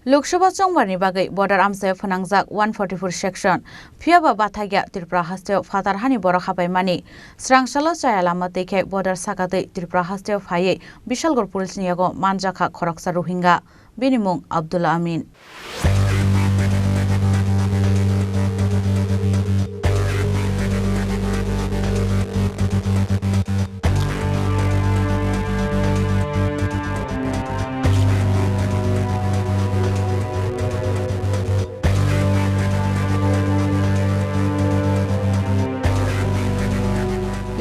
लोकसभा चंबारनि बागै border आमसायाव फोनांजाक 144 section फियाबा बाथागिया Tripura हास्तायाव फातारहानि बर' हाबायमानि स्रांसालो चाया लामा दैखे बर्डार सागादै त्रिपुरा हास्तायाव फायै बिशालगड़ पुलिसनि यागो मानजाखा खरकसा रोहिंगा बेनि मुं आब्दुल्ला आमीन।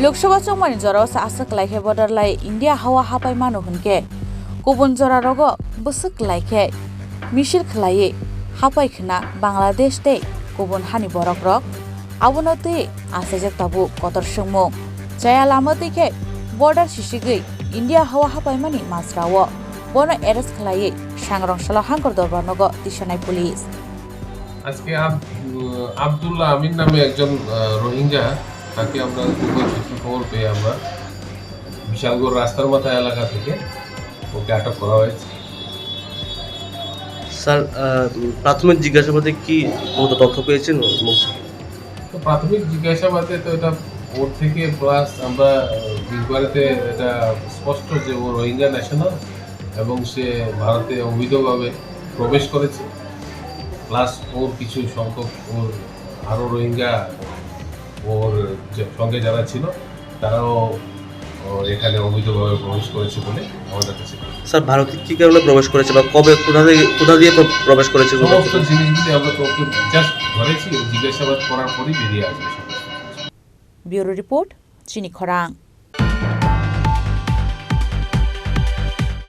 लोकसभा चंबारनि जराव आसक लाइखे बर्डार लाई इंडिया हावा हापाय मानो हुनके गुबुन जरा रगो बसक लाइखे मिसिल खलाये हापाय खना बांग्लादेश ते गुबुन हानि बरक रक आबुनते आसेजक ताबु कतर संमो चाया लामा देखे बर्डार सिसिगै इंडिया हावा हापाय मानि मासराव बनो एरेस्ट खलाये सांग्रं सला हांकर दरबार नगो दिशानाय पुलिस। আজকে আব্দুল্লাহ আমিন নামে একজন রোহিঙ্গা তাকে আমরা গুগল সূত্রে খবর পেয়ে আমরা বিশালগড় রাস্তার মাথা এলাকা থেকে ওকে আটক করা হয়েছে। স্যার প্রাথমিক জিজ্ঞাসাবাদে কি তথ্য পেয়েছেন? তো প্রাথমিক জিজ্ঞাসাবাদে তো এটা ওর থেকে প্লাস আমরা ইনকোয়ারিতে এটা স্পষ্ট যে ও রোহিঙ্গা ন্যাশনাল এবং সে ভারতে অবৈধভাবে প্রবেশ করেছে, প্লাস ওর কিছু সংখ্যক ওর আরও রোহিঙ্গা ওর সঙ্গে যারা ছিল তারাও এখানে অবৈধভাবে প্রবেশ করেছে বলে আমাদের কাছে। স্যার ভারতে কি কারণে প্রবেশ করেছে বা কবে কোথা দিয়ে প্রবেশ করেছে সমস্ত জিনিসগুলি আমরা তো ওকে জাস্ট ধরেছি, জিজ্ঞাসাবাদ করার পরই বেরিয়ে আসবে। ব্যুরো রিপোর্ট চিনি খরাং।